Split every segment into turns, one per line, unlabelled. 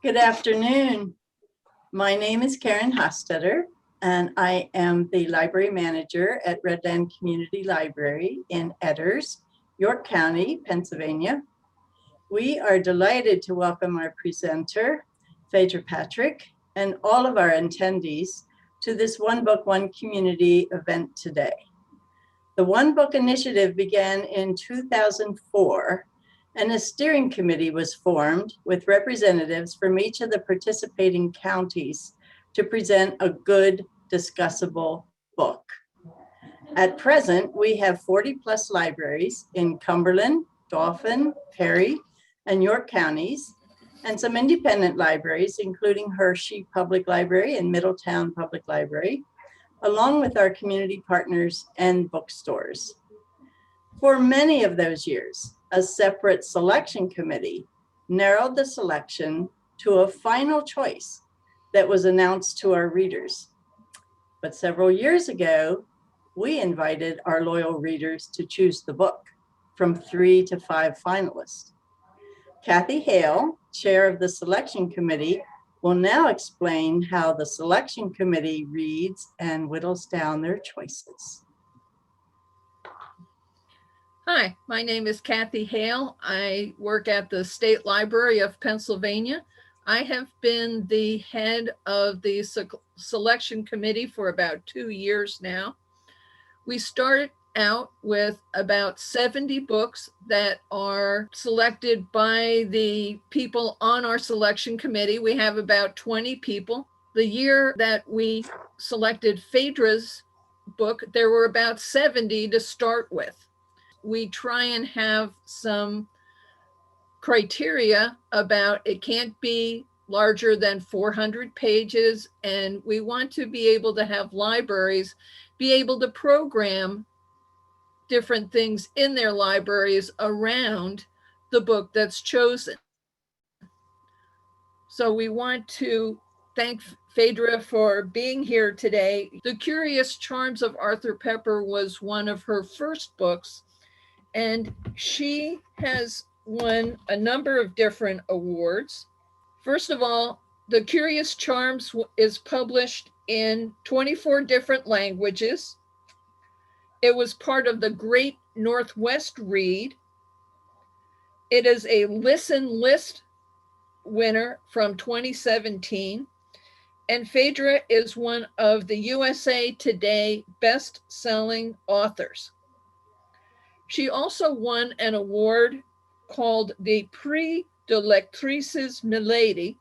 Good afternoon. My name is Karen Hostetter, and I am the library manager at Redland Community Library in Edders, York County, Pennsylvania. We are delighted to welcome our presenter, Phaedra Patrick, and all of our attendees to this One Book, One Community event today. The One Book Initiative began in 2004, and a steering committee was formed with representatives from each of the participating counties to present a good, discussable book. At present, we have 40 plus libraries in Cumberland, Dauphin, Perry, and York counties, and some independent libraries, including Hershey Public Library and Middletown Public Library, along with our community partners and bookstores. For many of those years, a separate selection committee narrowed the selection to a final choice that was announced to our readers. But several years ago, we invited our loyal readers to choose the book from 3 to 5 finalists. Kathy Hale, chair of the selection committee, will now explain how the selection committee reads and whittles down their choices.
Hi, my name is Kathy Hale. I work at the State Library of Pennsylvania. I have been the head of the selection committee for about 2 years now. We started out with about 70 books that are selected by the people on our selection committee. We have about 20 people. The year that we selected Phaedras' book, there were about 70 to start with. We try and have some criteria about it can't be larger than 400 pages, and we want to be able to have libraries be able to program different things in their libraries around the book that's chosen. So we want to thank Phaedra for being here today. The Curious Charms of Arthur Pepper was one of her first books, and she has won a number of different awards. First of all, The Curious Charms is published in 24 different languages. It was part of the Great Northwest Read. It is a Listen List winner from 2017. And Phaedra is one of the USA Today best-selling authors. She also won an award called the Prix de Lectrices Milady,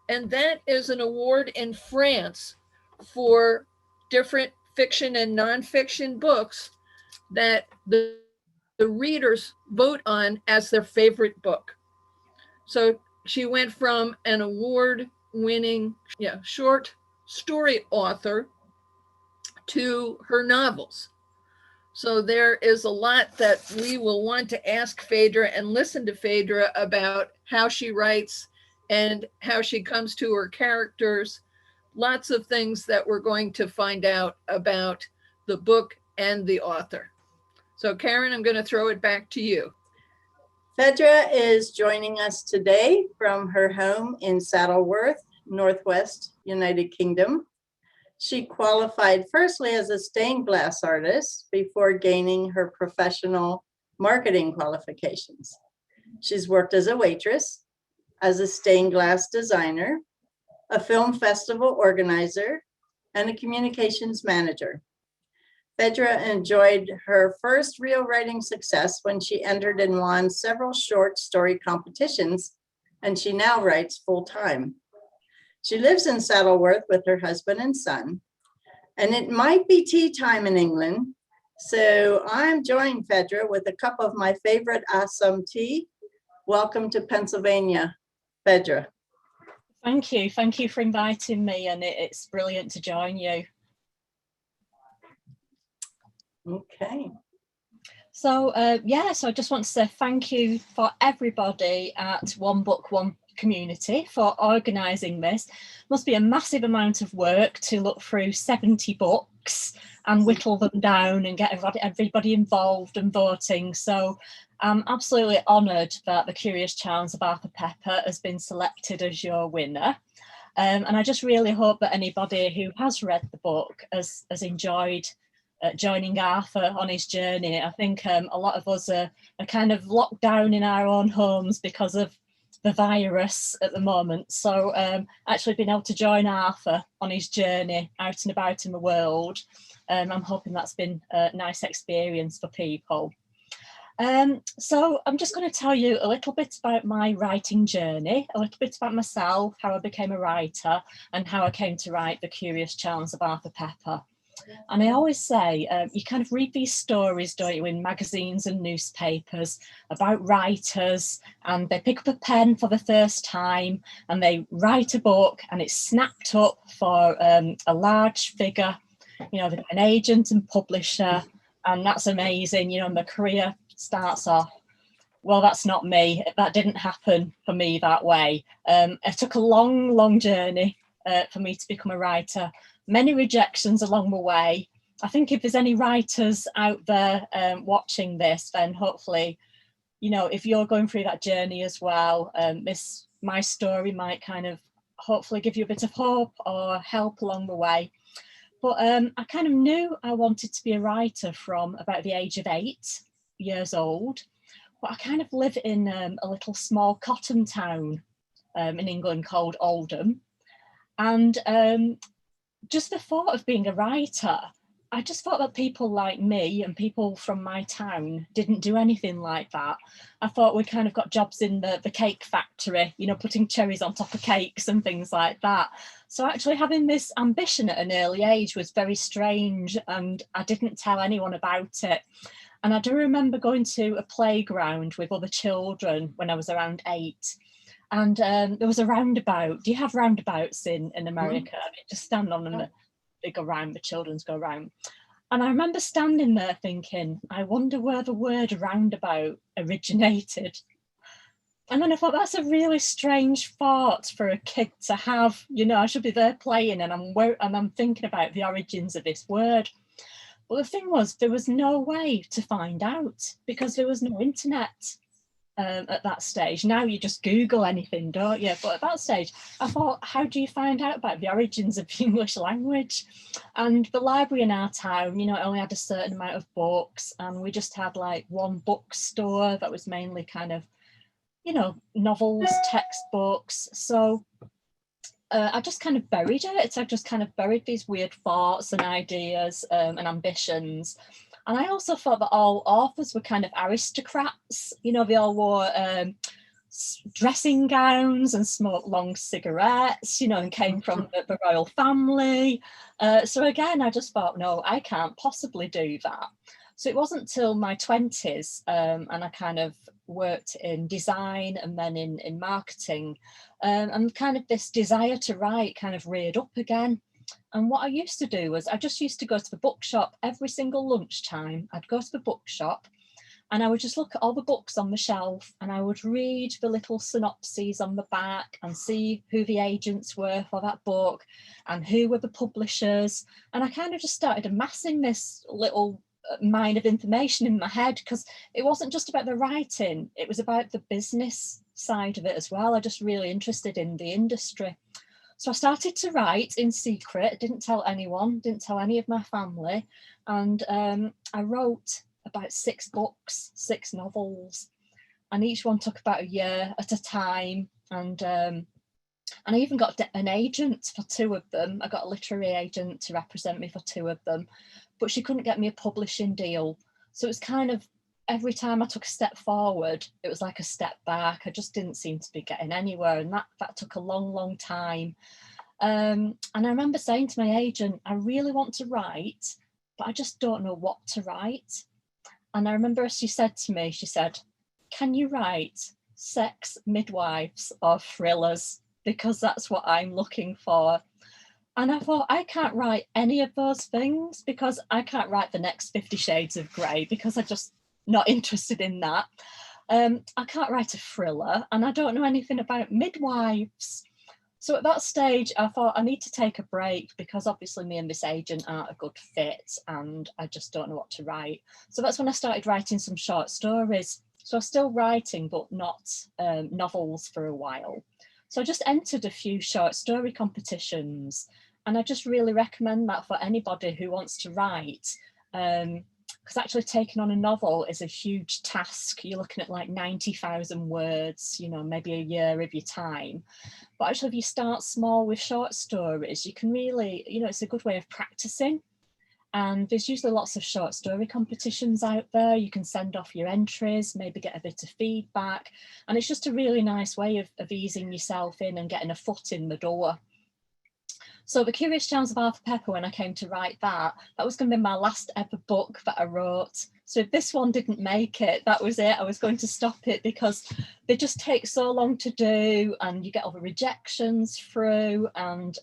and that is an award in France for different fiction and nonfiction books that the readers vote on as their favorite book. So she went from an award-winning short story author to her novels. So there is a lot that we will want to ask Phaedra and listen to Phaedra about how she writes and how she comes to her characters. Lots of things that we're going to find out about the book and the author. So Karen, I'm going to throw it back to you.
Phaedra is joining us today from her home in Saddleworth, Northwest United Kingdom. She qualified firstly as a stained glass artist before gaining her professional marketing qualifications. She's worked as a waitress, as a stained glass designer, a film festival organizer, and a communications manager. Phaedra enjoyed her first real writing success when she entered and won several short story competitions, and she now writes full-time. She lives in Saddleworth with her husband and son, and it might be tea time in England, so I'm joining Phaedra with a cup of my favorite Assam tea. Welcome to Pennsylvania, Phaedra.
Thank you for inviting me, and it's brilliant to join you.
Okay.
So I just want to say thank you for everybody at One Book, One Community for organising this. Must be a massive amount of work to look through 70 books books and whittle them down and get everybody involved and voting. So I'm absolutely honoured that The Curious Charms of Arthur Pepper has been selected as your winner. And I just really hope that anybody who has read the book has enjoyed joining Arthur on his journey. I think a lot of us are kind of locked down in our own homes because of the virus at the moment. So actually being able to join Arthur on his journey out and about in the world, I'm hoping that's been a nice experience for people. So I'm just going to tell you a little bit about my writing journey, a little bit about myself, how I became a writer, and how I came to write The Curious Charms of Arthur Pepper. And I always say, you kind of read these stories, don't you, in magazines and newspapers about writers, and they pick up a pen for the first time and they write a book and it's snapped up for a large figure, you know, an agent and publisher, and that's amazing, you know, and the career starts off. Well, that's not me. That didn't happen for me that way. It took a long journey for me to become a writer. Many rejections along the way. I think if there's any writers out there watching this, then hopefully, you know, if you're going through that journey as well, my story might kind of hopefully give you a bit of hope or help along the way. But I kind of knew I wanted to be a writer from about the age of 8 years old. But I kind of live in a little small cotton town in England called Oldham. And just the thought of being a writer, I just thought that people like me and people from my town didn't do anything like that. I thought we kind of got jobs in the cake factory, you know, putting cherries on top of cakes and things like that. So actually having this ambition at an early age was very strange, and I didn't tell anyone about it. And I do remember going to a playground with other children when I was around 8. And there was a roundabout. Do you have roundabouts in America? I mean, just stand on them, they go round, the children's go round. And I remember standing there thinking, I wonder where the word roundabout originated. And then I thought, that's a really strange thought for a kid to have. You know, I should be there playing and I'm thinking about the origins of this word. But the thing was, there was no way to find out because there was no internet. At that stage. Now you just Google anything, don't you? But at that stage, I thought, how do you find out about the origins of the English language? And the library in our town, you know, it only had a certain amount of books, and we just had like one bookstore that was mainly kind of, you know, novels, textbooks. So I just kind of buried it. I just kind of buried these weird thoughts and ideas and ambitions. And I also thought that all authors were kind of aristocrats. You know, they all wore dressing gowns and smoked long cigarettes, you know, and came from the royal family. So again, I just thought, no, I can't possibly do that. So it wasn't till my 20s and I kind of worked in design and then in marketing. And kind of this desire to write kind of reared up again. And what I used to do was I just used to go to the bookshop every single lunchtime. I'd go to the bookshop and I would just look at all the books on the shelf and I would read the little synopses on the back and see who the agents were for that book and who were the publishers. And I kind of just started amassing this little mine of information in my head because it wasn't just about the writing, it was about the business side of it as well. I just really interested in the industry. So I started to write in secret, didn't tell anyone, didn't tell any of my family. And I wrote about 6 books, 6 novels, and each one took about a year at a time. And I even got an agent for 2 of them. I got a literary agent to represent me for 2 of them, but she couldn't get me a publishing deal. So it was kind of, every time I took a step forward, it was like a step back. I just didn't seem to be getting anywhere. And that took a long time. And I remember saying to my agent, I really want to write, but I just don't know what to write. And I remember she said to me, she said, can you write sex, midwives or thrillers? Because that's what I'm looking for. And I thought, I can't write any of those things because I can't write the next 50 Shades of Grey because I'm just not interested in that. I can't write a thriller and I don't know anything about midwives. So at that stage, I thought I need to take a break because obviously me and this agent aren't a good fit and I just don't know what to write. So that's when I started writing some short stories. So I'm still writing, but not novels for a while. So I just entered a few short story competitions, and I just really recommend that for anybody who wants to write. Because actually taking on a novel is a huge task. You're looking at like 90,000 words, you know, maybe a year of your time. But actually, if you start small with short stories, you can really, you know, it's a good way of practicing. And there's usually lots of short story competitions out there. You can send off your entries, maybe get a bit of feedback. And it's just a really nice way of easing yourself in and getting a foot in the door. So The Curious Charms of Arthur Pepper, when I came to write that was going to be my last ever book that I wrote. So if this one didn't make it, that was it. I was going to stop it because they just take so long to do, and you get all the rejections through, and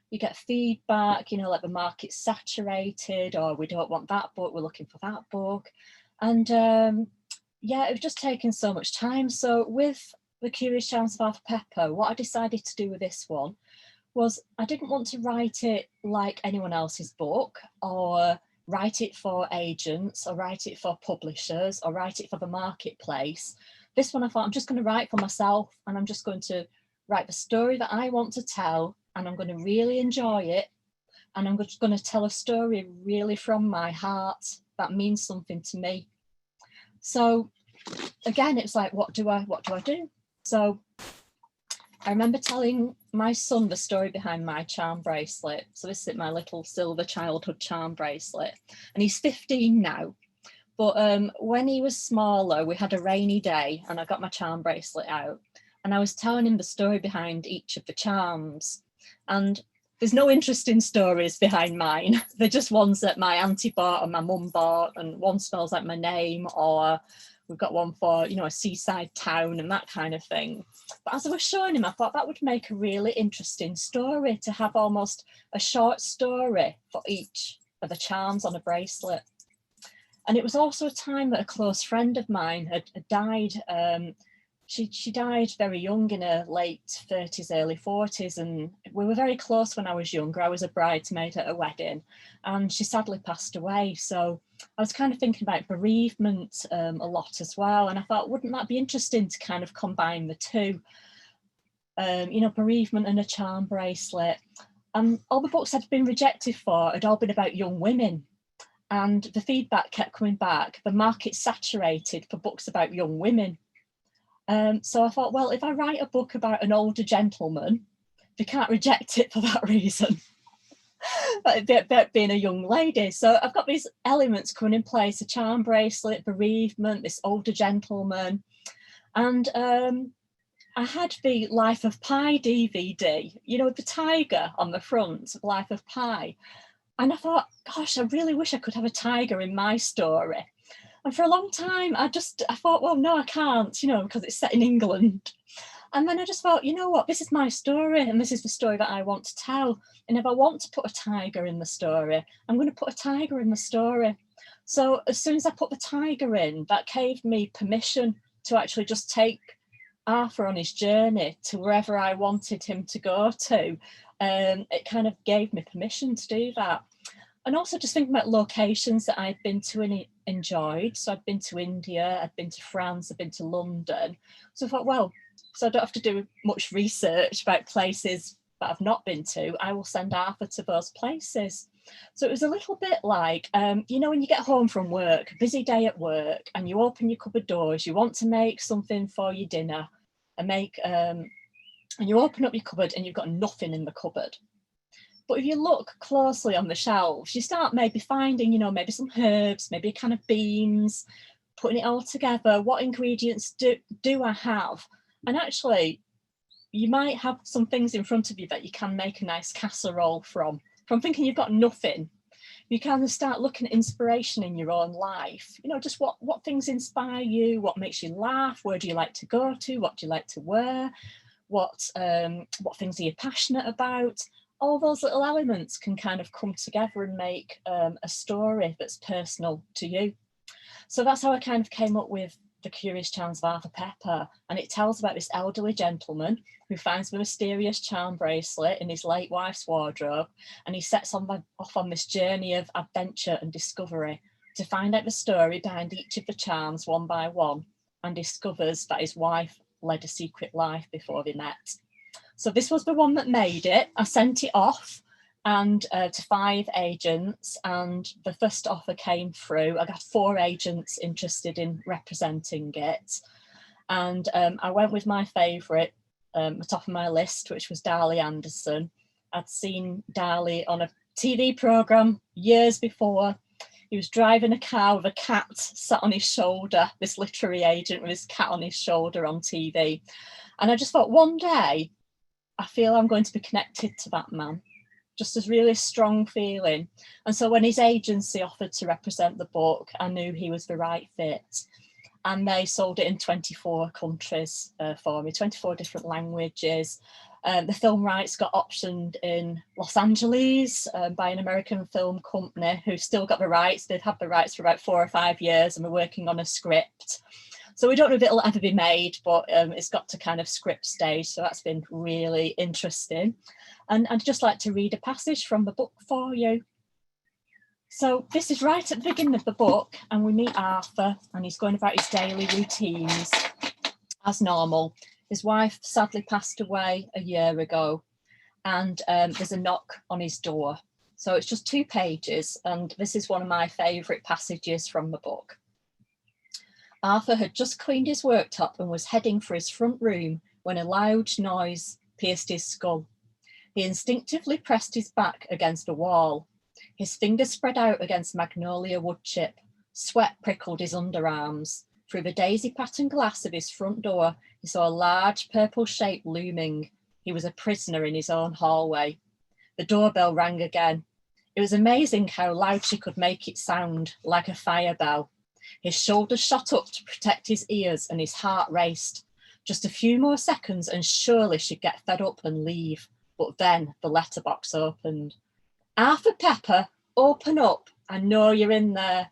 you get feedback, you know, like the market's saturated, or we don't want that book, we're looking for that book. And yeah, it was just taking so much time. So with The Curious Charms of Arthur Pepper, what I decided to do with this one was I didn't want to write it like anyone else's book, or write it for agents, or write it for publishers, or write it for the marketplace. This one I thought, I'm just going to write for myself, and I'm just going to write the story that I want to tell, and I'm going to really enjoy it, and I'm just going to tell a story really from my heart that means something to me. So again, it's like, what do I do? So I remember telling my son the story behind my charm bracelet. So this is my little silver childhood charm bracelet, and he's 15 now. But when he was smaller, we had a rainy day and I got my charm bracelet out, and I was telling him the story behind each of the charms. And there's no interesting stories behind mine. They're just ones that my auntie bought and my mum bought, and one smells like my name, or we've got one for, you know, a seaside town and that kind of thing. But as I was showing him, I thought that would make a really interesting story, to have almost a short story for each of the charms on a bracelet. And it was also a time that a close friend of mine had died. She died very young, in her late 30s, early 40s, and we were very close when I was younger. I was a bridesmaid at a wedding, and she sadly passed away. So I was kind of thinking about bereavement a lot as well, and I thought, wouldn't that be interesting to kind of combine the two? You know, bereavement and a charm bracelet. All the books I'd been rejected for had all been about young women, and the feedback kept coming back. The market's saturated for books about young women. So I thought, well, if I write a book about an older gentleman, they can't reject it for that reason. About being a young lady. So I've got these elements coming in place: a charm bracelet, bereavement, this older gentleman. And I had the Life of Pi DVD, you know, with the tiger on the front, Life of Pi. And I thought, gosh, I really wish I could have a tiger in my story. And for a long time, I thought, well, no, I can't, you know, because it's set in England. And then I just thought, you know what, this is my story, and this is the story that I want to tell. And if I want to put a tiger in the story, I'm going to put a tiger in the story. So as soon as I put the tiger in, that gave me permission to actually just take Arthur on his journey to wherever I wanted him to go to. It kind of gave me permission to do that. And also just thinking about locations that I'd been to and enjoyed. So I'd been to India, I'd been to France, I'd been to London. So I thought, well, so I don't have to do much research about places that I've not been to. I will send Arthur to those places. So it was a little bit like, you know, when you get home from work, busy day at work, and you open your cupboard doors, you want to make something for your dinner, and you open up your cupboard and you've got nothing in the cupboard. But if you look closely on the shelves, you start maybe finding, you know, maybe some herbs, maybe a can of beans, putting it all together. What ingredients do I have? And actually, you might have some things in front of you that you can make a nice casserole from. From thinking you've got nothing, you kind of start looking at inspiration in your own life. You know, just what things inspire you, what makes you laugh, where do you like to go to, what do you like to wear, what things are you passionate about? All those little elements can kind of come together and make a story that's personal to you. So that's how I kind of came up with The Curious Charms of Arthur Pepper, and it tells about this elderly gentleman who finds the mysterious charm bracelet in his late wife's wardrobe, and he sets off on this journey of adventure and discovery to find out the story behind each of the charms one by one, and discovers that his wife led a secret life before they met. So this was the one that made it. I sent it off and to 5 agents, and the first offer came through. I got 4 agents interested in representing it, and I went with my favourite, the top of my list, which was Darley Anderson. I'd seen Darley on a TV programme years before. He was driving a car with a cat sat on his shoulder, this literary agent with his cat on his shoulder on TV. And I just thought, one day, I feel I'm going to be connected to that man. Just as really strong feeling. And so when his agency offered to represent the book, I knew he was the right fit. And they sold it in 24 countries for me, 24 different languages. The film rights got optioned in Los Angeles by an American film company who still got the rights. They'd had the rights for about 4 or 5 years and were working on a script. So we don't know if it'll ever be made, but it's got to kind of script stage. So that's been really interesting. And I'd just like to read a passage from the book for you. So this is right at the beginning of the book, and we meet Arthur, and he's going about his daily routines as normal. His wife sadly passed away a year ago, and there's a knock on his door. So it's just 2 pages, and this is one of my favourite passages from the book. Arthur had just cleaned his worktop and was heading for his front room when a loud noise pierced his skull. He instinctively pressed his back against a wall. His fingers spread out against magnolia wood chip. Sweat prickled his underarms. Through the daisy-patterned glass of his front door, he saw a large purple shape looming. He was a prisoner in his own hallway. The doorbell rang again. It was amazing how loud she could make it sound, like a fire bell. His shoulders shot up to protect his ears and his heart raced. Just a few more seconds and surely she'd get fed up and leave. But then the letterbox opened. Arthur Pepper, open up. I know you're in there.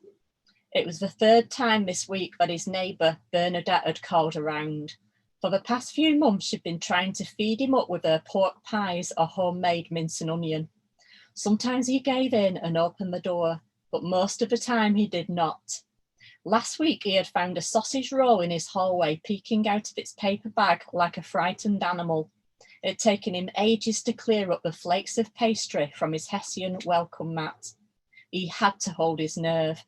It was the 3rd time this week that his neighbour, Bernadette, had called around. For the past few months, she'd been trying to feed him up with her pork pies or homemade mince and onion. Sometimes he gave in and opened the door, but most of the time he did not. Last week, he had found a sausage roll in his hallway, peeking out of its paper bag like a frightened animal. It had taken him ages to clear up the flakes of pastry from his Hessian welcome mat. He had to hold his nerve.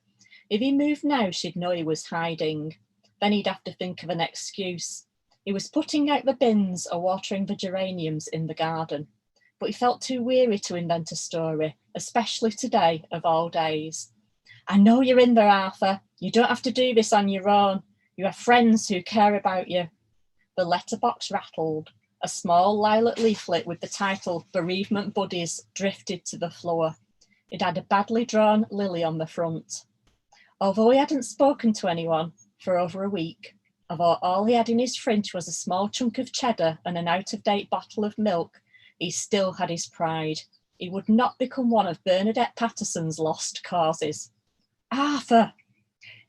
If he moved now, she'd know he was hiding. Then he'd have to think of an excuse. He was putting out the bins or watering the geraniums in the garden. But he felt too weary to invent a story, especially today of all days. I know you're in there, Arthur. You don't have to do this on your own. You have friends who care about you. The letterbox rattled. A small lilac leaflet with the title Bereavement Buddies drifted to the floor. It had a badly drawn lily on the front. Although he hadn't spoken to anyone for over a week, although all he had in his fridge was a small chunk of cheddar and an out-of-date bottle of milk, he still had his pride. He would not become one of Bernadette Patterson's lost causes. Arthur!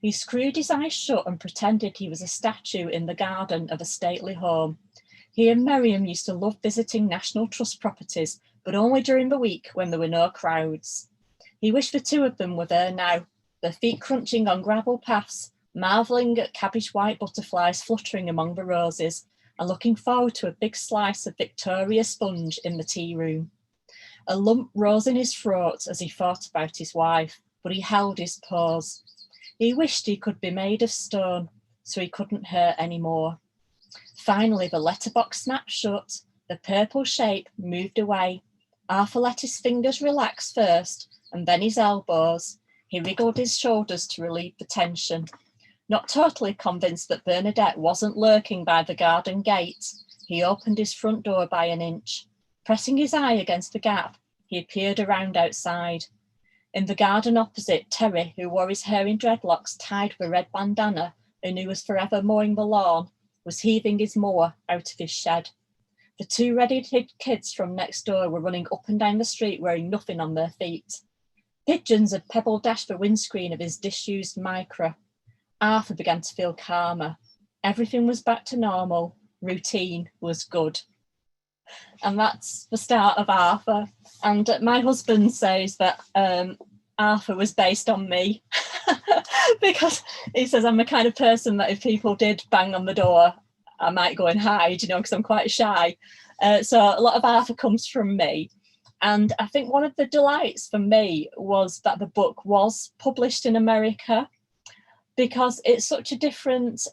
He screwed his eyes shut and pretended he was a statue in the garden of a stately home. He and Miriam used to love visiting National Trust properties, but only during the week when there were no crowds. He wished the 2 of them were there now, their feet crunching on gravel paths, marvelling at cabbage-white butterflies fluttering among the roses, and looking forward to a big slice of Victoria sponge in the tea room. A lump rose in his throat as he thought about his wife, but he held his pose. He wished he could be made of stone, so he couldn't hurt any more. Finally, the letterbox snapped shut, the purple shape moved away. Arthur let his fingers relax first, and then his elbows. He wriggled his shoulders to relieve the tension. Not totally convinced that Bernadette wasn't lurking by the garden gate, he opened his front door by an inch. Pressing his eye against the gap, he peered around outside. In the garden opposite, Terry, who wore his hair in dreadlocks tied with a red bandana and who was forever mowing the lawn, was heaving his mower out of his shed. The 2 red-headed kids from next door were running up and down the street wearing nothing on their feet. Pigeons had pebble dashed the windscreen of his disused Micra. Arthur began to feel calmer. Everything was back to normal. Routine was good. And that's the start of Arthur. And my husband says that Arthur was based on me because he says I'm the kind of person that if people did bang on the door, I might go and hide, you know, because I'm quite shy. So a lot of Arthur comes from me. And I think one of the delights for me was that the book was published in America, because it's such a different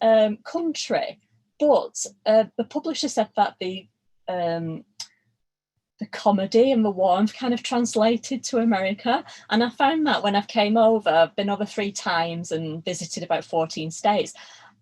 country. But the publisher said that the comedy and the warmth kind of translated to America. And I found that when I've came over, I've been over 3 times and visited about 14 states.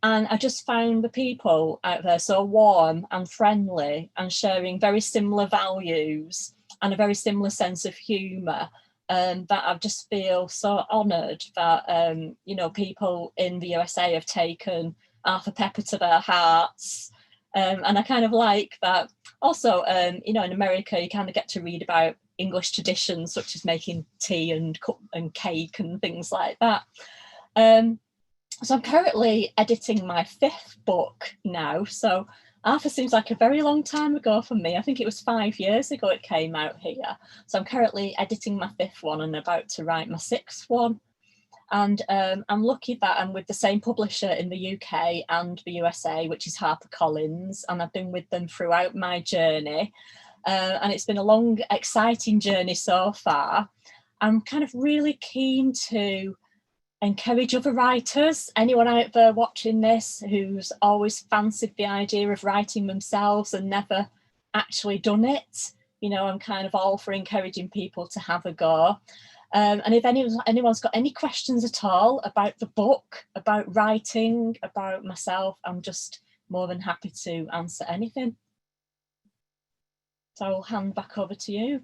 And I just found the people out there so warm and friendly and sharing very similar values and a very similar sense of humour, that I just feel so honoured that, you know, people in the USA have taken Arthur Pepper to their hearts. And I kind of like that. Also, you know, in America, you kind of get to read about English traditions, such as making tea and cake and things like that. So I'm currently editing my 5th book now. So Arthur seems like a very long time ago for me. I think it was 5 years ago it came out here. So I'm currently editing my 5th one and about to write my 6th one. And I'm lucky that I'm with the same publisher in the UK and the USA, which is HarperCollins, and I've been with them throughout my journey. And it's been a long, exciting journey so far. I'm kind of really keen to encourage other writers, anyone out there watching this who's always fancied the idea of writing themselves and never actually done it. You know, I'm kind of all for encouraging people to have a go. And if anyone's got any questions at all about the book, about writing, about myself, I'm just more than happy to answer anything. So I'll hand back over to you.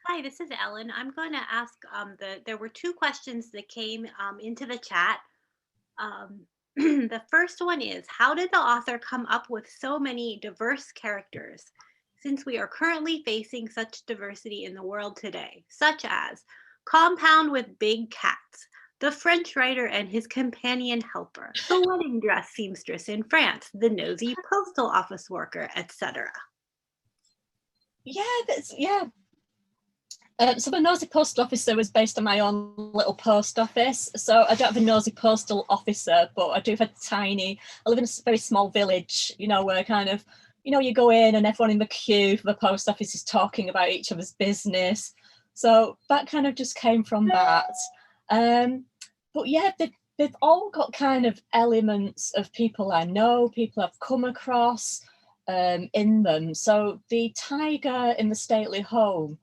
Hi, this is Ellen. I'm going to ask, there were 2 questions that came into the chat. The first one is, how did the author come up with so many diverse characters, since we are currently facing such diversity in the world today, such as Compound with Big Cats, the French writer and his companion helper, the wedding dress seamstress in France, the nosy postal office worker, etc.
Yeah. So the nosy postal officer was based on my own little post office. So I don't have a nosy postal officer, but I do have I live in a very small village, you know, where kind of, you know, you go in and everyone in the queue for the post office is talking about each other's business. So that kind of just came from that. But yeah, they've all got kind of elements of people I know, people I've come across in them. So the tiger in the stately home,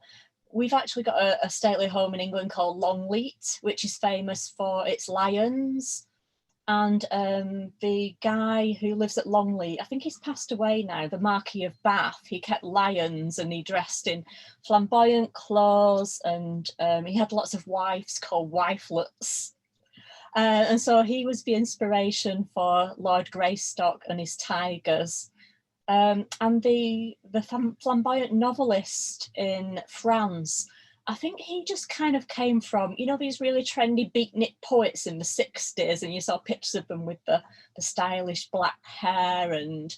we've actually got a stately home in England called Longleat, which is famous for its lions. And the guy who lives at Longleat, I think he's passed away now, the Marquis of Bath, he kept lions and he dressed in flamboyant clothes, and he had lots of wives called wifelets. And so he was the inspiration for Lord Greystock and his tigers. And the flamboyant novelist in France, I think he just kind of came from, you know, these really trendy beatnik poets in the 60s, and you saw pictures of them with the stylish black hair, and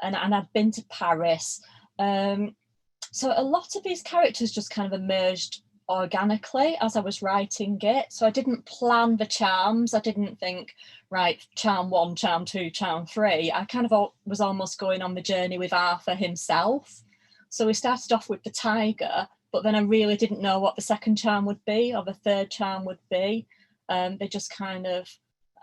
I'd been to Paris. So a lot of these characters just kind of emerged organically as I was writing it. So I didn't plan the charms. I didn't think, right, charm 1, charm 2, charm 3. I kind of was almost going on the journey with Arthur himself. So we started off with the tiger, but then I really didn't know what the second charm would be or the third charm would be. They just kind of,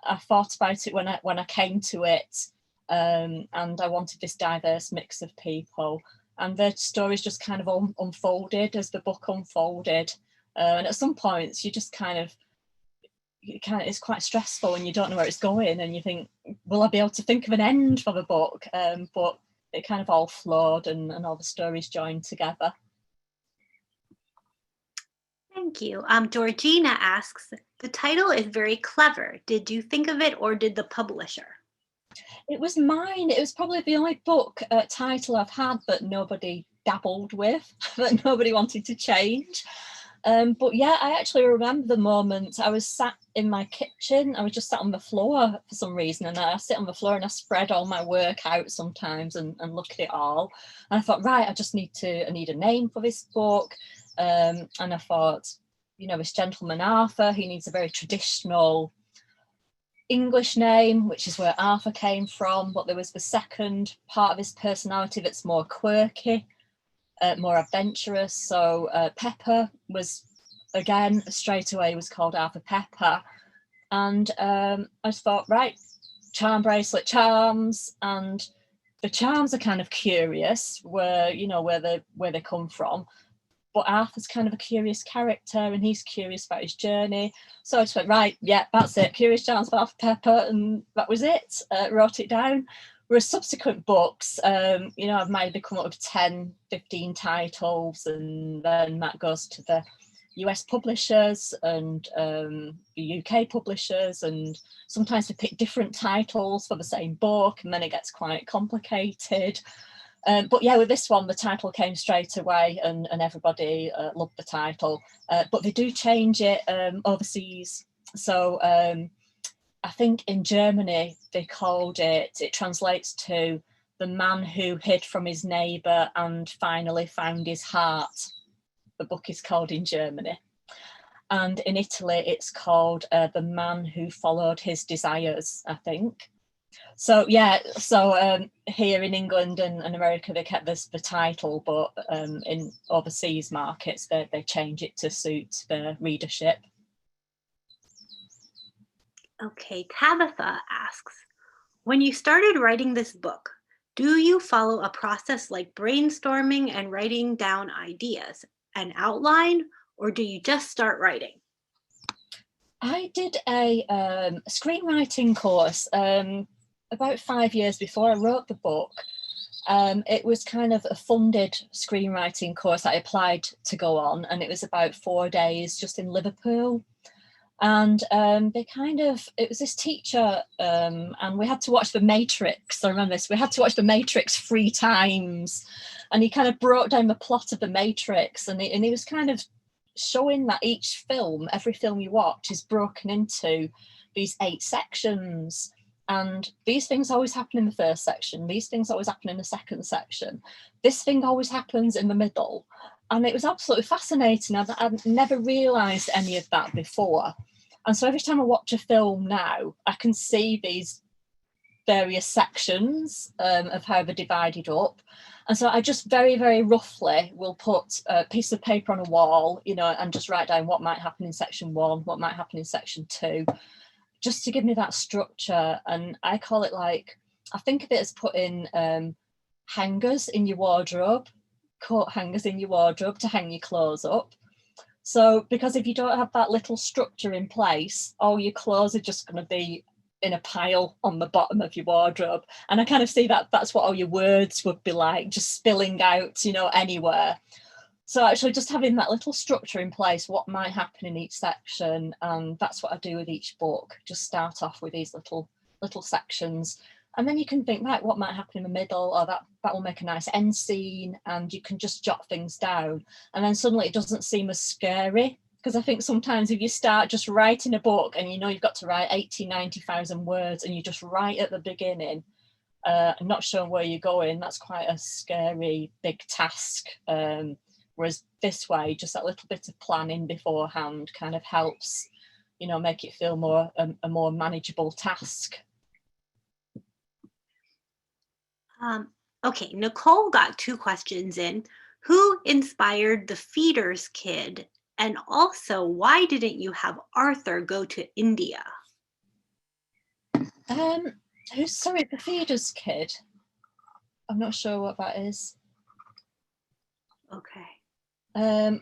I thought about it when I came to it, and I wanted this diverse mix of people. And the stories just kind of unfolded as the book unfolded. And at some points, you just kind of, it's quite stressful and you don't know where it's going, and you think, will I be able to think of an end for the book? But it kind of all flowed, and all the stories joined together.
Thank you. Georgina asks, the title is very clever. Did you think of it, or did the publisher?
It was mine. It was probably the only book title I've had that nobody dabbled with that nobody wanted to change. But yeah, I actually remember the moment I was sat in my kitchen. I was just sat on the floor for some reason, and I sit on the floor and I spread all my work out sometimes and look at it all. And I thought, right, I need a name for this book. And I thought, you know, this gentleman Arthur, he needs a very traditional English name, which is where Arthur came from. But there was the second part of his personality that's more quirky, more adventurous. So Pepper was, again, straight away was called Arthur Pepper. And I just thought, right, charm bracelet charms, and the charms are kind of curious where they come from. But Arthur's kind of a curious character, and he's curious about his journey. So I just went, right, yeah, that's it. Curious Charms of Arthur Pepper, and that was it. Wrote it down. Whereas subsequent books, you know, I've maybe come up with 10, 15 titles, and then that goes to the US publishers and the UK publishers, and sometimes we pick different titles for the same book, and then it gets quite complicated. But yeah, with this one, the title came straight away, and everybody loved the title. But they do change it overseas. So I think in Germany, they called it translates to The Man Who Hid from His Neighbour and Finally Found His Heart. The book is called in Germany. And in Italy, it's called The Man Who Followed His Desires, I think. So yeah, so here in England and America, they kept the title, but in overseas markets, they change it to suit the readership.
Okay, Tabitha asks, when you started writing this book, do you follow a process like brainstorming and writing down ideas, an outline, or do you just start writing?
I did a screenwriting course about 5 years before I wrote the book. It was kind of a funded screenwriting course I applied to go on, and it was about 4 days just in Liverpool. And it was this teacher, and we had to watch The Matrix. I remember this. We had to watch The Matrix 3 times, and he kind of broke down the plot of The Matrix, and he was kind of showing that each film, every film you watch, is broken into these 8 sections. And these things always happen in the first section. These things always happen in the second section. This thing always happens in the middle. And it was absolutely fascinating. I'd never realised any of that before. And so every time I watch a film now, I can see these various sections of how they're divided up. And so I just very, very roughly will put a piece of paper on a wall, you know, and just write down what might happen in section 1, what might happen in section 2, just to give me that structure. And I call it like, I think of it as putting hangers in your wardrobe, coat hangers in your wardrobe to hang your clothes up. So, because if you don't have that little structure in place, all your clothes are just going to be in a pile on the bottom of your wardrobe. And I kind of see that that's what all your words would be like, just spilling out, you know, anywhere. So actually just having that little structure in place, what might happen in each section, and that's what I do with each book. Just start off with these little sections, and then you can think, right, what might happen in the middle, or that will make a nice end scene, and you can just jot things down, and then suddenly it doesn't seem as scary. Because I think sometimes if you start just writing a book and you know you've got to write 80, 90,000 words, and you just write at the beginning, not sure where you're going, that's quite a scary big task. Whereas this way, just that little bit of planning beforehand kind of helps, you know, make it feel more a more manageable task.
Okay, Nicole got 2 questions in. Who inspired the Feeders kid? And also, why didn't you have Arthur go to India?
Sorry, the Feeders kid? I'm not sure what that is.
Okay.
And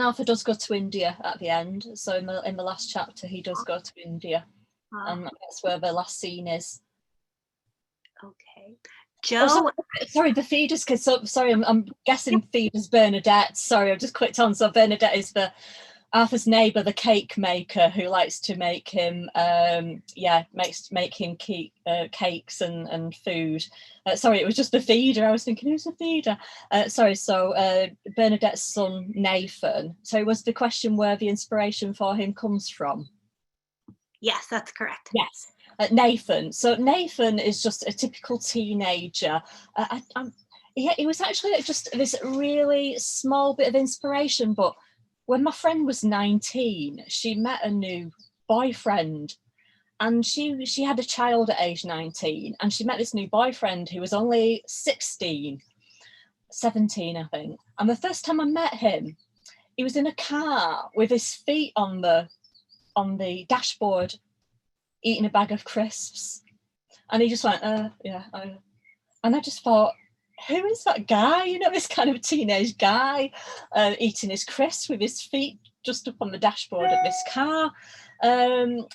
Arthur does go to India at the end. So in the last chapter, he does go to India, and that's where the last scene is.
Okay, Joe.
Sorry, the Feeders kid. So sorry, I'm guessing Feeders Bernadette. Sorry, I've just clicked on. So Bernadette is the Arthur's neighbour, the cake maker, who likes to make him, make him cakes and food. Sorry, it was just the Phaedra. I was thinking, who's the Phaedra? Bernadette's son, Nathan. So was the question where the inspiration for him comes from?
Yes, that's correct.
Yes, Nathan. So Nathan is just a typical teenager. He was actually just this really small bit of inspiration, but when my friend was 19, she met a new boyfriend, and she had a child at age 19, and she met this new boyfriend who was only 17, I think. And the first time I met him, he was in a car with his feet on the dashboard, eating a bag of crisps. And he just went, yeah. And I just thought, who is that guy? You know, this kind of teenage guy eating his crisps with his feet just up on the dashboard of this car.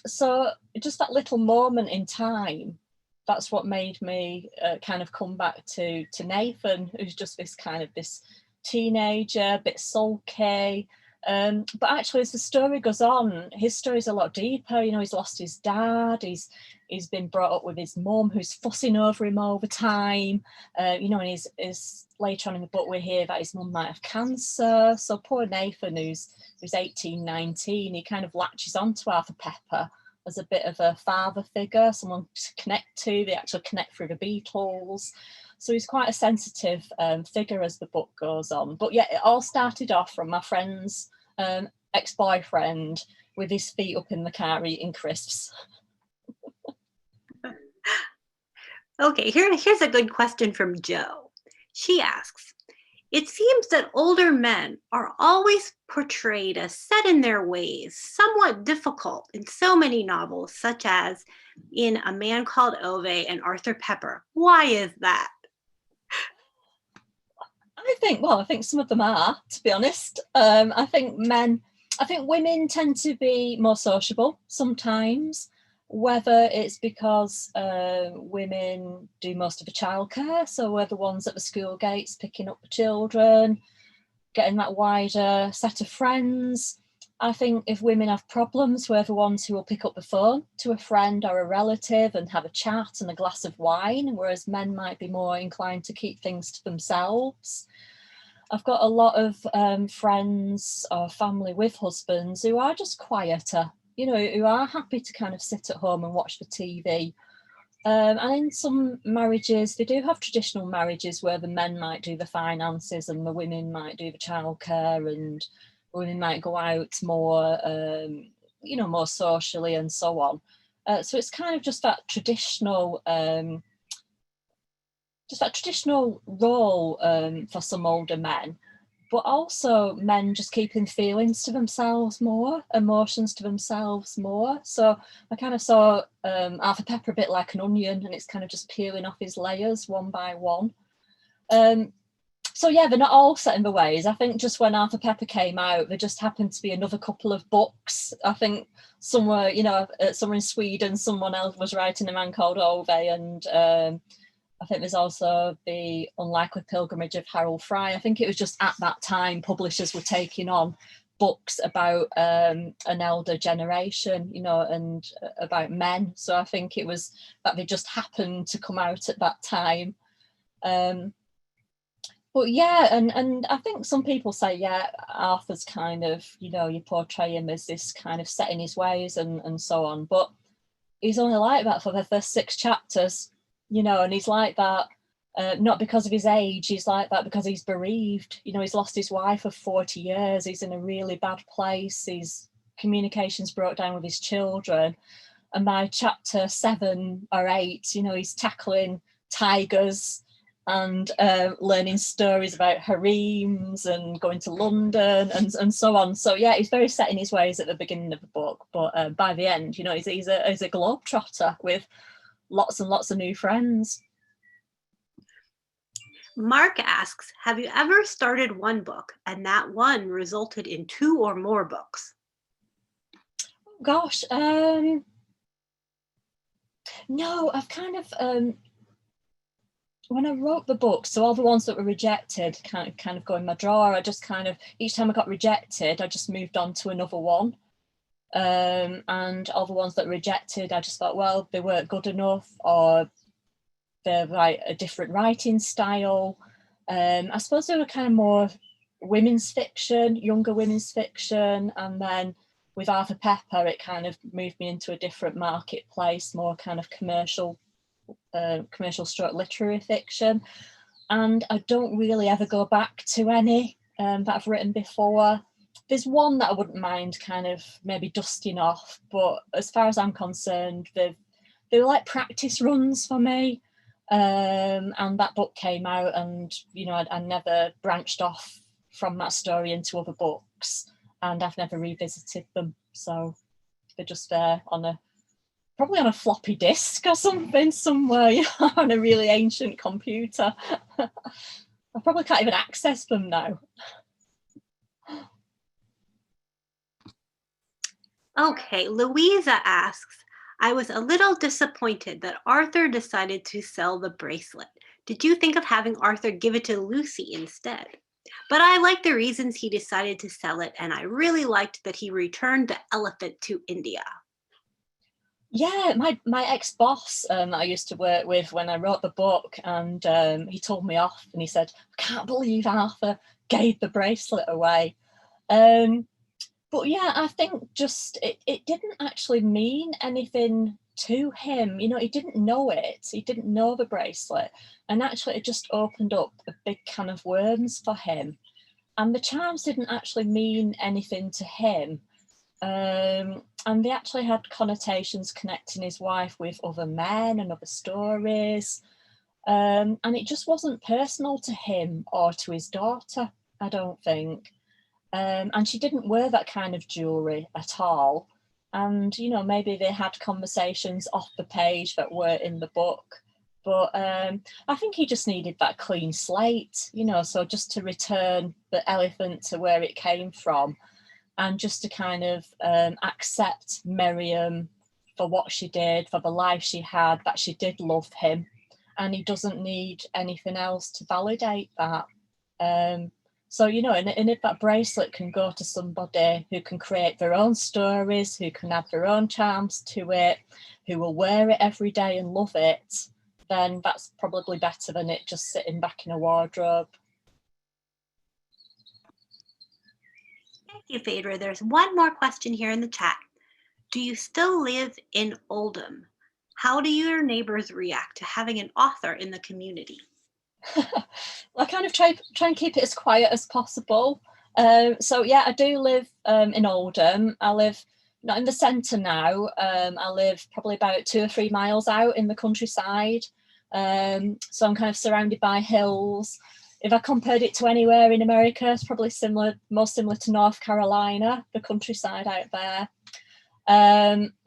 So just that little moment in time, that's what made me kind of come back to Nathan, who's just this teenager, a bit sulky. But actually, as the story goes on, his story's a lot deeper. You know, he's lost his dad. He's been brought up with his mum, who's fussing over him all the time. You know, and he's later on in the book we hear that his mum might have cancer. So poor Nathan, who's 18, 19, he kind of latches onto Arthur Pepper as a bit of a father figure, someone to connect to. They actually connect through the Beatles. So he's quite a sensitive figure as the book goes on. But yeah, it all started off from my friend's ex-boyfriend with his feet up in the car eating crisps.
Okay, here's a good question from Jo. She asks, it seems that older men are always portrayed as set in their ways, somewhat difficult in so many novels, such as in A Man Called Ove and Arthur Pepper. Why is that?
I think some of them are, to be honest. I think women tend to be more sociable sometimes, whether it's because women do most of the childcare, so we're the ones at the school gates picking up the children, getting that wider set of friends. I think if women have problems, we're the ones who will pick up the phone to a friend or a relative and have a chat and a glass of wine, whereas men might be more inclined to keep things to themselves. I've got a lot of friends or family with husbands who are just quieter, you know, who are happy to kind of sit at home and watch the TV. And in some marriages, they do have traditional marriages where the men might do the finances and the women might do the childcare, and women might go out more, more socially and so on. So it's kind of just that traditional role for some older men, but also men just keeping feelings to themselves more, emotions to themselves more. So I kind of saw Arthur Pepper a bit like an onion, and it's kind of just peeling off his layers one by one. So yeah, they're not all set in the ways. I think just when Arthur Pepper came out, there just happened to be another couple of books. I think somewhere in Sweden, someone else was writing A Man Called Ove, and I think there's also The Unlikely Pilgrimage of Harold Fry. I think it was just at that time publishers were taking on books about an elder generation, you know, and about men. So I think it was that they just happened to come out at that time. But yeah, and I think some people say, yeah, Arthur's kind of, you know, you portray him as this kind of set in his ways and so on. But he's only like that for the first 6 chapters, you know, and he's like that not because of his age, he's like that because he's bereaved. You know, he's lost his wife of 40 years. He's in a really bad place. His communications broke down with his children. And by chapter 7 or 8, you know, he's tackling tigers and learning stories about harems and going to London and so on. So yeah, he's very set in his ways at the beginning of the book, but by the end, you know, he's a globetrotter with lots and lots of new friends.
Mark asks, have you ever started one book and that one resulted in 2 or more books?
Gosh, no, I've kind of when I wrote the book, so all the ones that were rejected kind of go in my drawer. I just kind of, each time I got rejected, I just moved on to another one. And all the ones that were rejected, I just thought, well, they weren't good enough, or they write a different writing style. I suppose they were kind of more women's fiction, younger women's fiction. And then with Arthur Pepper, it kind of moved me into a different marketplace, more kind of commercial stroke literary fiction. And I don't really ever go back to any that I've written before. There's one that I wouldn't mind kind of maybe dusting off, but as far as I'm concerned, they were like practice runs for me. And that book came out, and you know, I never branched off from that story into other books, and I've never revisited them. So they're just there probably on a floppy disk or something somewhere, you know, on a really ancient computer. I probably can't even access them now.
Okay, Louisa asks, I was a little disappointed that Arthur decided to sell the bracelet. Did you think of having Arthur give it to Lucy instead? But I like the reasons he decided to sell it, and I really liked that he returned the elephant to India.
Yeah, my ex-boss that I used to work with when I wrote the book, and he told me off and he said, I can't believe Arthur gave the bracelet away. But yeah, I think just it didn't actually mean anything to him. You know, he didn't know it. He didn't know the bracelet. And actually it just opened up a big can of worms for him. And the charms didn't actually mean anything to him. And they actually had connotations connecting his wife with other men and other stories. And it just wasn't personal to him or to his daughter, I don't think. And she didn't wear that kind of jewellery at all. And, you know, maybe they had conversations off the page that were in the book. But I think he just needed that clean slate, you know, so just to return the elephant to where it came from, and just to kind of accept Miriam for what she did, for the life she had, that she did love him. And he doesn't need anything else to validate that. So, you know, and if that bracelet can go to somebody who can create their own stories, who can add their own charms to it, who will wear it every day and love it, then that's probably better than it just sitting back in a wardrobe.
Thank you, Phaedra. There's one more question here in the chat. Do you still live in Oldham? How do your neighbors react to having an author in the community?
I kind of try and keep it as quiet as possible. So yeah, I do live in Oldham. I live not in the centre now. I live probably about 2 or 3 miles out in the countryside. So I'm kind of surrounded by hills. If I compared it to anywhere in America, it's probably more similar to North Carolina, the countryside out there.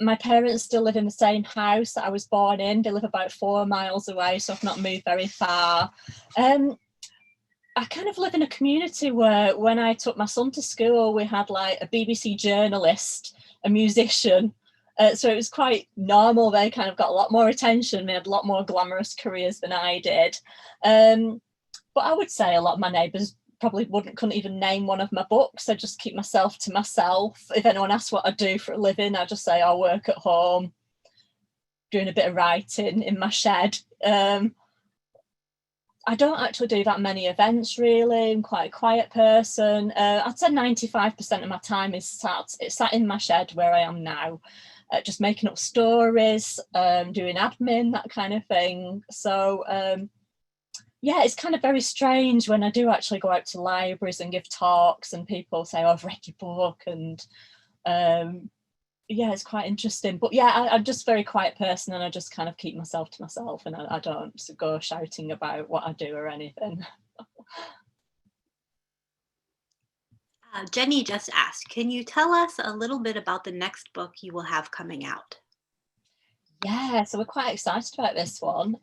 My parents still live in the same house that I was born in. They live about 4 miles away, so I've not moved very far. I kind of live in a community where when I took my son to school, we had like a BBC journalist, a musician. So it was quite normal. They kind of got a lot more attention. They had a lot more glamorous careers than I did. But I would say a lot of my neighbours probably couldn't even name one of my books. I just keep myself to myself. If anyone asks what I do for a living, I just say I work at home, doing a bit of writing in my shed. I don't actually do that many events really. I'm quite a quiet person. I'd say 95% of my time is sat in my shed where I am now, just making up stories, doing admin, that kind of thing. So yeah, it's kind of very strange when I do actually go out to libraries and give talks and people say, oh, I've read your book, and yeah, it's quite interesting. But yeah, I'm just a very quiet person, and I just kind of keep myself to myself, and I don't go shouting about what I do or anything.
Jenny just asked, can you tell us a little bit about the next book you will have coming out?
Yeah, so we're quite excited about this one.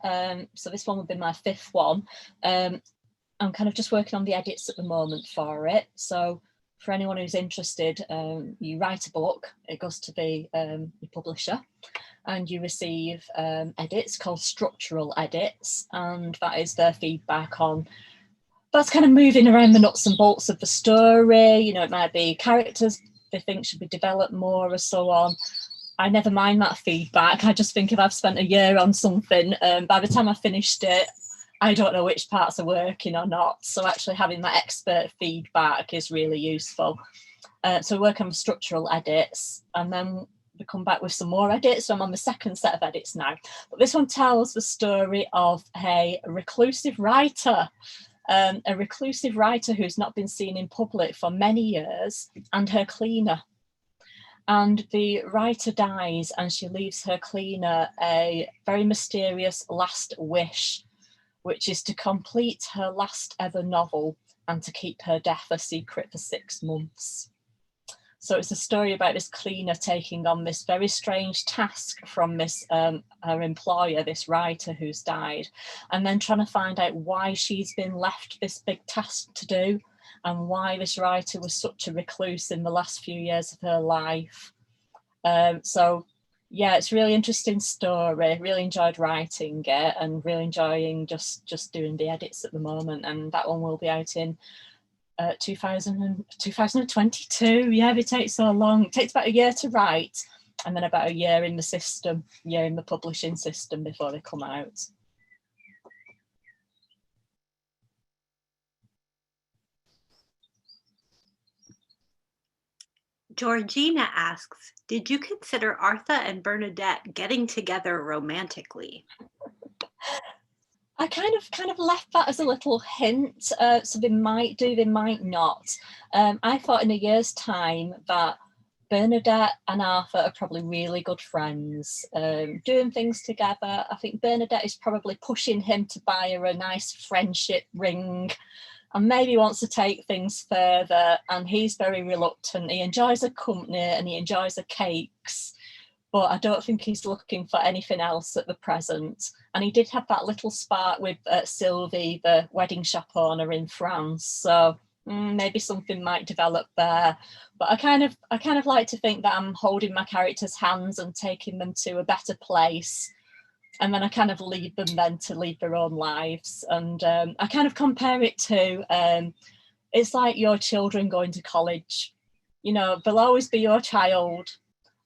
So this one will be my 5th one. I'm kind of just working on the edits at the moment for it. So for anyone who's interested, you write a book, it goes to the publisher, and you receive edits called structural edits, and that is their feedback on, that's kind of moving around the nuts and bolts of the story. You know, it might be characters they think should be developed more or so on. I never mind that feedback. I just think if I've spent a year on something, by the time I finished it, I don't know which parts are working or not. So actually having that expert feedback is really useful. So we work on structural edits, and then we come back with some more edits. So I'm on the second set of edits now. But this one tells the story of a reclusive writer. A reclusive writer who's not been seen in public for many years, and her cleaner. And the writer dies, and she leaves her cleaner a very mysterious last wish, which is to complete her last ever novel and to keep her death a secret for 6 months. So it's a story about this cleaner taking on this very strange task from this her employer, this writer who's died, and then trying to find out why she's been left this big task to do, and why this writer was such a recluse in the last few years of her life. So yeah, it's a really interesting story. Really enjoyed writing it, and really enjoying just doing the edits at the moment. And that one will be out in 2022. Yeah, it takes so long. It takes about a year to write, and then about a year in the system, in the publishing system before they come out.
Georgina asks, did you consider Arthur and Bernadette getting together romantically?
I kind of left that as a little hint. So they might do, they might not. I thought in a year's time that Bernadette and Arthur are probably really good friends, doing things together. I think Bernadette is probably pushing him to buy her a nice friendship ring, and maybe wants to take things further, and he's very reluctant. He enjoys her company and he enjoys her cakes, but I don't think he's looking for anything else at the present. And he did have that little spark with Sylvie, the wedding shop owner in France, so maybe something might develop there. But I kind of like to think that I'm holding my characters' hands and taking them to a better place, and then I kind of leave them then to lead their own lives. And I kind of compare it to, it's like your children going to college. You know, they'll always be your child.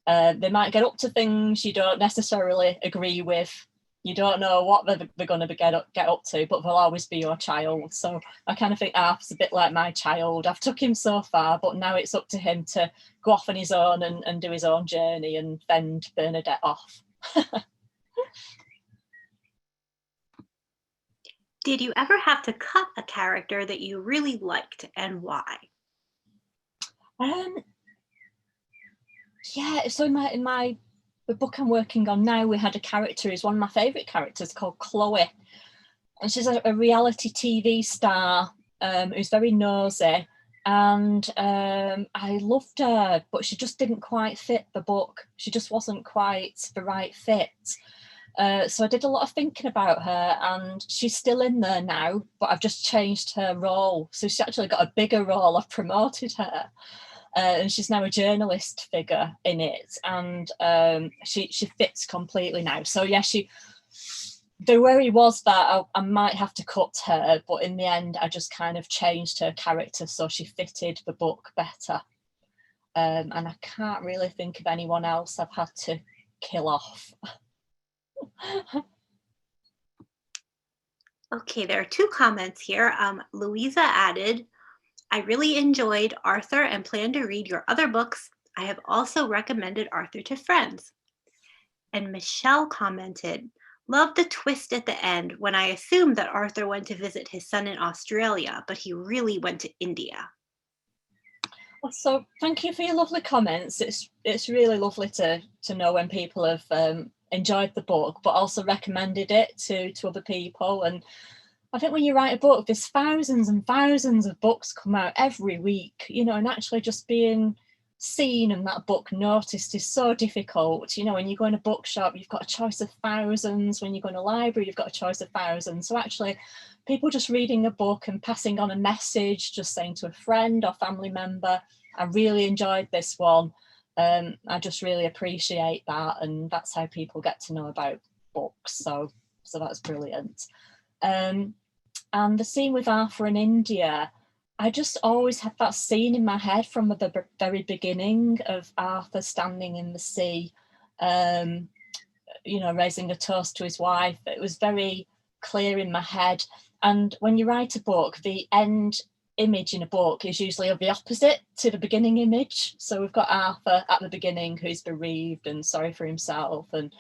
They might get up to things you don't necessarily agree with. You don't know what they're going to get up to, but they'll always be your child. So I kind of think Arthur's a bit like my child. I've took him so far, but now it's up to him to go off on his own and do his own journey and fend Bernadette off.
Did you ever have to cut a character that you really liked, and why?
Yeah, so in the book I'm working on now, we had a character who's one of my favourite characters called Chloe, and she's a reality TV star who's very nosy, and I loved her, but she just didn't quite fit the book. She just wasn't quite the right fit. So I did a lot of thinking about her, and she's still in there now, but I've just changed her role. So she's actually got a bigger role. I've promoted her, and she's now a journalist figure in it, and she fits completely now. So yeah, the worry was that I might have to cut her, but in the end, I just kind of changed her character so she fitted the book better. And I can't really think of anyone else I've had to kill off.
Okay, there are 2 comments here. Louisa added, I really enjoyed Arthur and plan to read your other books. I have also recommended Arthur to friends. And Michelle commented, love the twist at the end when I assumed that Arthur went to visit his son in Australia, but he really went to India.
Well, so thank you for your lovely comments. It's really lovely to know when people have enjoyed the book, but also recommended it to other people. And I think when you write a book, there's thousands and thousands of books come out every week, you know, and actually just being seen and that book noticed is so difficult. You know, when you go in a bookshop, you've got a choice of thousands. When you go in a library, you've got a choice of thousands. So actually people just reading a book and passing on a message, just saying to a friend or family member, I really enjoyed this one. I just really appreciate that, and that's how people get to know about books. So that's brilliant. And the scene with Arthur in India, I just always had that scene in my head from the very beginning of Arthur standing in the sea, you know, raising a toast to his wife. It was very clear in my head. And when you write a book, the end image in a book is usually of the opposite to the beginning image. So we've got Arthur at the beginning who's bereaved and sorry for himself and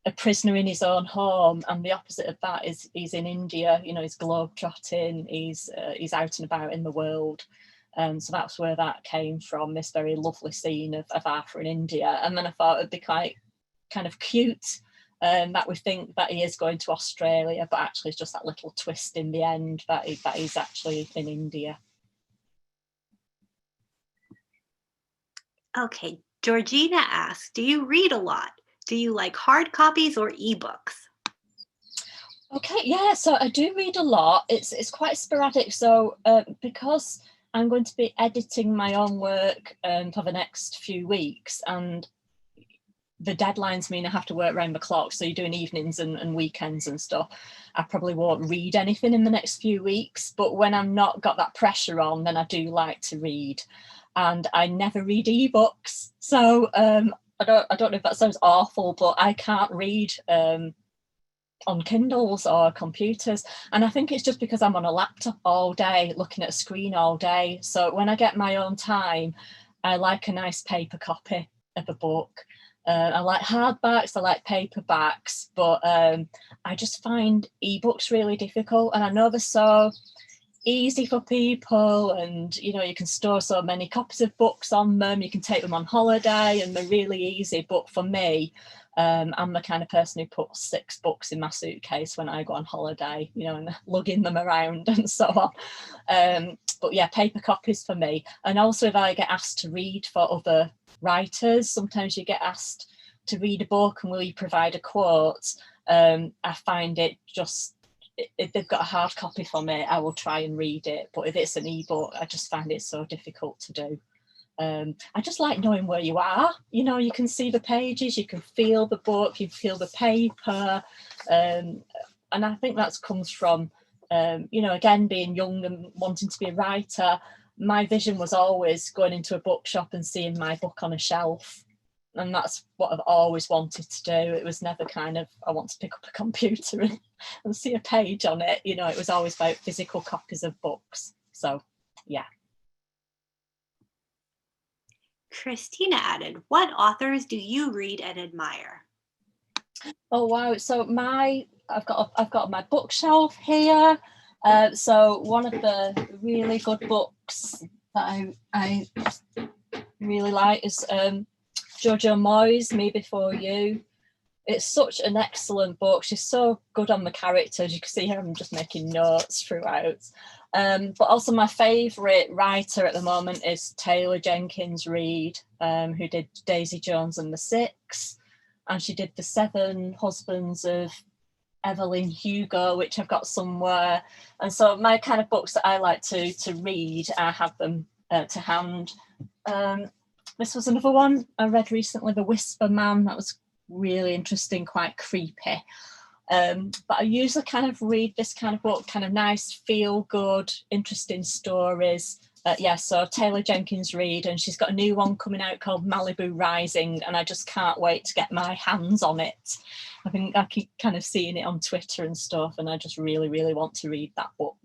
a prisoner in his own home, and the opposite of that is he's in India, you know, he's globe-trotting, he's out and about in the world. So that's where that came from, this very lovely scene of Arthur in India. And then I thought it'd be quite kind of cute that we think that he is going to Australia, but actually it's just that little twist in the end that he's actually in India.
Okay, Georgina asks, do you read a lot? Do you like hard copies or ebooks?
Okay, yeah, so I do read a lot. It's quite sporadic. So because I'm going to be editing my own work for the next few weeks, and the deadlines mean I have to work around the clock. So you're doing evenings and weekends and stuff. I probably won't read anything in the next few weeks. But when I'm not got that pressure on, then I do like to read. And I never read ebooks. So I don't know if that sounds awful, but I can't read on Kindles or computers. And I think it's just because I'm on a laptop all day, looking at a screen all day. So when I get my own time, I like a nice paper copy of a book. I like hardbacks, I like paperbacks, but I just find ebooks really difficult. And I know they're so easy for people, and you know, you can store so many copies of books on them, you can take them on holiday, and they're really easy. But for me, I'm the kind of person who puts 6 books in my suitcase when I go on holiday, you know, and lugging them around and so on. But yeah, paper copies for me. And also if I get asked to read for other writers, sometimes you get asked to read a book and will you provide a quote. I find it just, if they've got a hard copy for me, I will try and read it. But if it's an ebook, I just find it so difficult to do. I just like knowing where you are. You know, you can see the pages, you can feel the book, you feel the paper. And I think that comes from, you know, again, being young and wanting to be a writer. My vision was always going into a bookshop and seeing my book on a shelf. And that's what I've always wanted to do. It was never kind of, I want to pick up a computer and see a page on it. You know, it was always about physical copies of books. So, yeah.
Christina added, what authors do you read and admire?
Oh, wow. So I've got my bookshelf here. So one of the really good books that I really like is Jojo Moyes, Me Before You. It's such an excellent book. She's so good on the characters. You can see her, I'm just making notes throughout. But also my favourite writer at the moment is Taylor Jenkins Reid, who did Daisy Jones and the Six. And she did The 7 Husbands of Evelyn Hugo, which I've got somewhere. And so my kind of books that I like to read, I have them to hand. This was another one I read recently, The Whisper Man. That was really interesting, quite creepy. But I usually kind of read this kind of book, kind of nice, feel good, interesting stories. Yeah, so Taylor Jenkins Reid, and she's got a new one coming out called Malibu Rising, and I just can't wait to get my hands on it. I think I keep kind of seeing it on Twitter and stuff, and I just really, really want to read that book.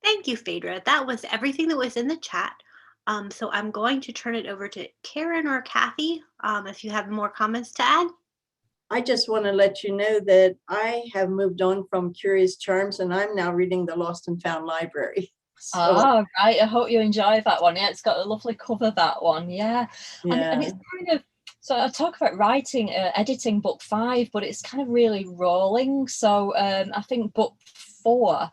Thank you, Phaedra. That was everything that was in the chat. So I'm going to turn it over to Karen or Kathy, if you have more comments to add.
I just want to let you know that I have moved on from Curious Charms and I'm now reading the Lost and Found Library. So,
oh, right. I hope you enjoy that one. Yeah, it's got a lovely cover, that one. Yeah. And it's kind of, so I talk about writing, editing book 5, but it's kind of really rolling. So I think book 4,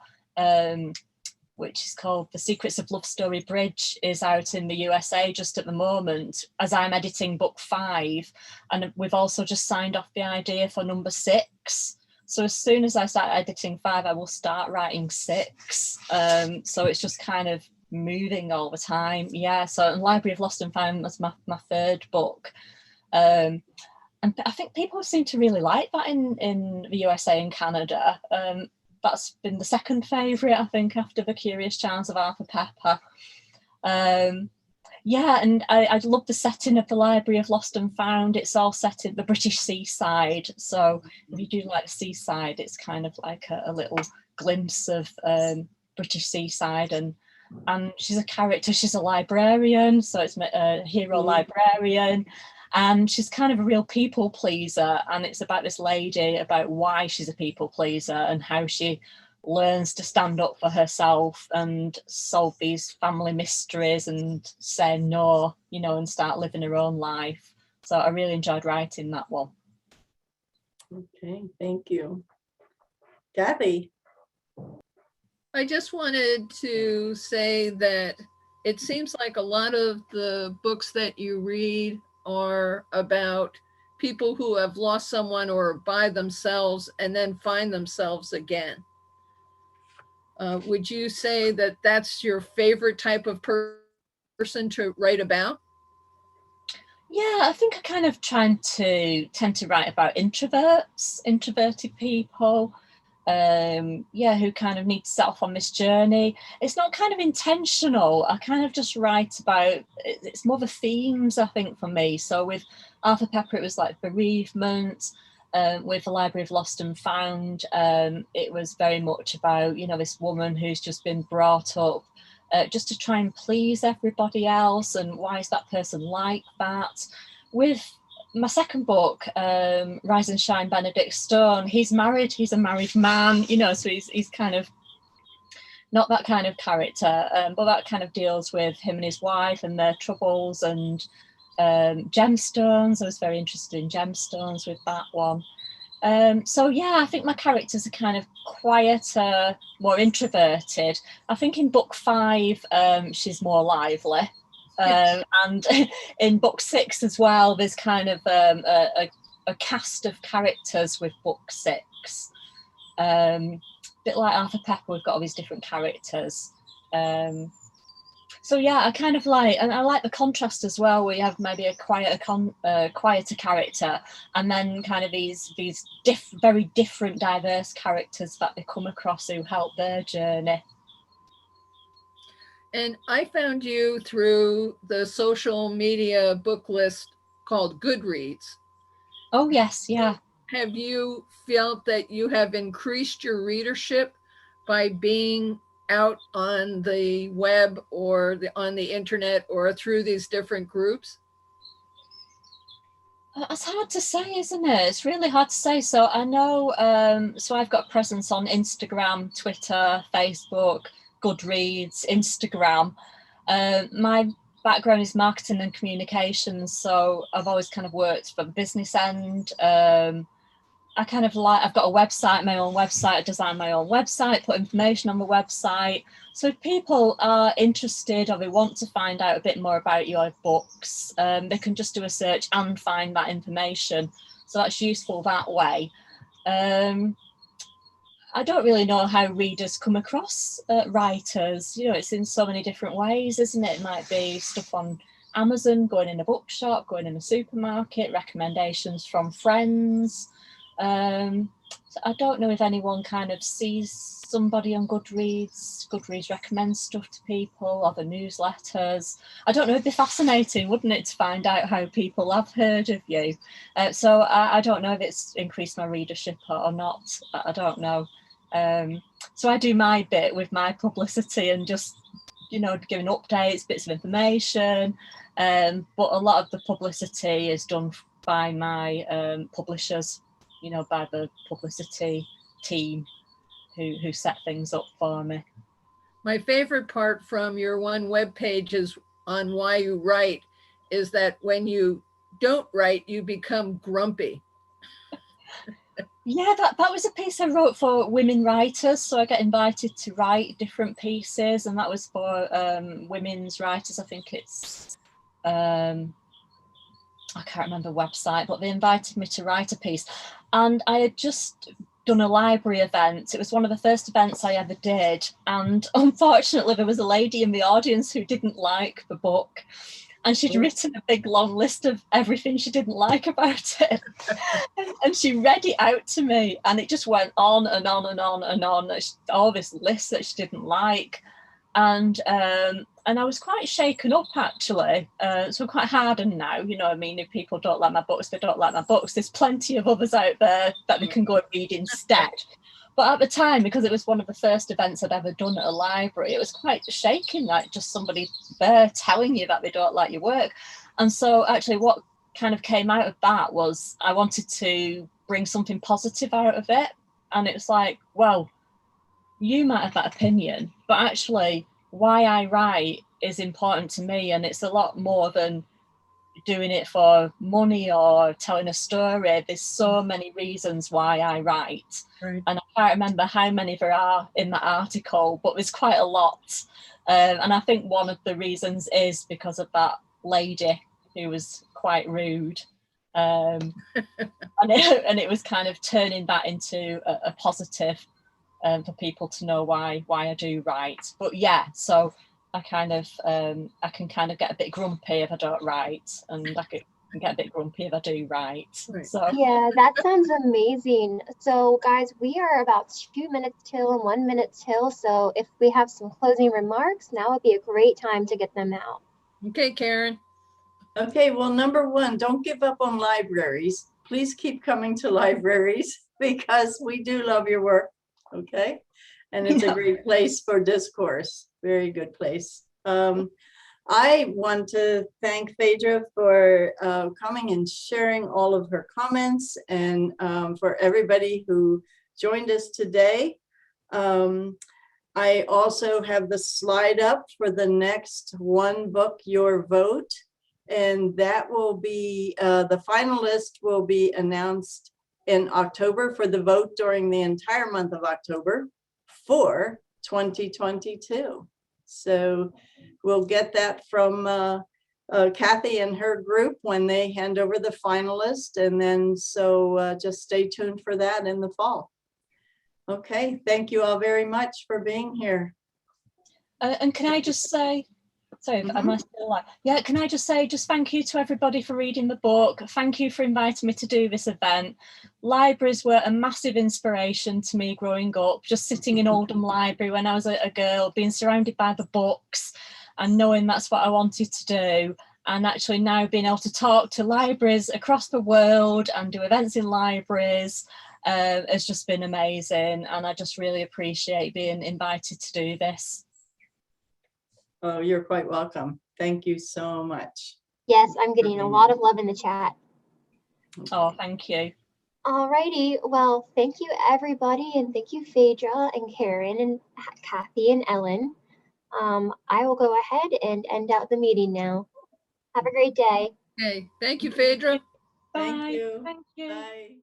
which is called The Secrets of Love Story Bridge, is out in the USA just at the moment as I'm editing book 5. And we've also just signed off the idea for number 6. So as soon as I start editing 5, I will start writing 6. So it's just kind of moving all the time. Yeah, so Library of Lost and Found was my third book. And I think people seem to really like that in the USA and Canada. That's been the second favourite, I think, after The Curious Charms of Arthur Pepper. Yeah, and I love the setting of the Library of Lost and Found. It's all set in the British seaside. So if you do like seaside, it's kind of like a little glimpse of British seaside. And she's a character, she's a librarian. So it's a hero librarian. And she's kind of a real people pleaser. And it's about this lady, about why she's a people pleaser and how she learns to stand up for herself and solve these family mysteries and say no, you know, and start living her own life. So I really enjoyed writing that one.
Okay, thank you. Gabby.
I just wanted to say that it seems like a lot of the books that you read are about people who have lost someone or by themselves and then find themselves again. Would you say that that's your favorite type of person to write about?
Yeah, I think I kind of tend to write about introverted people, who kind of need to set off on this journey. It's not kind of intentional. I kind of just write about, it's more the themes, I think, for me. So with Arthur Pepper, it was like bereavement. With the Library of Lost and Found, it was very much about, you know, this woman who's just been brought up just to try and please everybody else, and why is that person like that? With my second book, Rise and Shine, Benedict Stone, he's married, he's a married man, you know, so he's kind of not that kind of character, but that kind of deals with him and his wife and their troubles, and gemstones. I was very interested in gemstones with that one. So yeah, I think my characters are kind of quieter, more introverted. I think in book 5, she's more lively. And in book 6 as well, there's kind of a cast of characters with book 6. Bit like Arthur Pepper, we've got all these different characters. So yeah, I kind of like, and I like the contrast as well, where you have maybe a quieter character, and then kind of these very different, diverse characters that they come across who help their journey.
And I found you through the social media book list called Goodreads.
Oh yes, yeah.
Have you felt that you have increased your readership by being out on the web or on the internet or through these different groups?
It's hard to say, isn't it? It's really hard to say. So I know, so I've got a presence on Instagram, Twitter, Facebook, Goodreads, Instagram. My background is marketing and communications, so I've always kind of worked for the business end. I kind of like, I've got a website, my own website, I design my own website, put information on the website. So if people are interested or they want to find out a bit more about your books, they can just do a search and find that information. So that's useful that way. I don't really know how readers come across writers. You know, it's in so many different ways, isn't it? It might be stuff on Amazon, going in a bookshop, going in a supermarket, recommendations from friends. So I don't know if anyone kind of sees somebody on Goodreads recommends stuff to people, or the newsletters. I don't know, it'd be fascinating, wouldn't it, to find out how people have heard of you. So I don't know if it's increased my readership or not. I don't know. So I do my bit with my publicity and just, you know, giving updates, bits of information. But a lot of the publicity is done by my publishers, you know, by the publicity team who set things up for me.
My favorite part from your one webpage is on why you write is that when you don't write, you become grumpy.
Yeah, that was a piece I wrote for women writers. So I get invited to write different pieces, and that was for women's writers. I think it's, I can't remember the website, but they invited me to write a piece. And I had just done a library event. It was one of the first events I ever did. And unfortunately, there was a lady in the audience who didn't like the book. And she'd written a big long list of everything she didn't like about it. And she read it out to me, and it just went on and on and on and on. All this list that she didn't like. And I was quite shaken up, actually. So I'm quite hardened now, you know what I mean? If people don't like my books, they don't like my books. There's plenty of others out there that they can go and read instead. But at the time, because it was one of the first events I'd ever done at a library, it was quite shaking, like just somebody there telling you that they don't like your work. And so actually what kind of came out of that was I wanted to bring something positive out of it. And it was like, well, you might have that opinion, but actually why I write is important to me. And it's a lot more than doing it for money or telling a story. There's so many reasons why I write. Right. And I can't remember how many there are in that article, but there's quite a lot. And I think one of the reasons is because of that lady who was quite rude. And it was kind of turning that into a positive for people to know why I do write. But yeah, so I can kind of get a bit grumpy if I don't write, and I can get a bit grumpy if I do write. Right. So
yeah, that sounds amazing. So guys, we are about 2 minutes till and 1 minute till. So if we have some closing remarks, now would be a great time to get them out.
Okay, Karen.
Okay, well, number one, don't give up on libraries. Please keep coming to libraries because we do love your work. Okay, and it's a great place for discourse. Very good place. I want to thank Phaedra for coming and sharing all of her comments, and for everybody who joined us today. I also have the slide up for the next One Book, Your Vote, and that will be, the finalist will be announced in October for the vote during the entire month of October for 2022. So we'll get that from Kathy and her group when they hand over the finalist, and then so just stay tuned for that in the fall. Okay, thank you all very much for being here.
And can I just say, sorry, am I still alive? Yeah, can I just say just thank you to everybody for reading the book. Thank you for inviting me to do this event. Libraries were a massive inspiration to me growing up, just sitting in Oldham Library when I was a girl, being surrounded by the books and knowing that's what I wanted to do. And actually now being able to talk to libraries across the world and do events in libraries has just been amazing. And I just really appreciate being invited to do this.
Oh, you're quite welcome. Thank you so much.
Yes, I'm getting a lot of love in the chat.
Oh, thank you.
Alrighty, well, thank you everybody, and thank you Phaedra and Karen and Kathy and Ellen. I will go ahead and end out the meeting now. Have a great day.
Okay, thank you, Phaedra.
Bye.
Thank you.
Thank you.
Bye.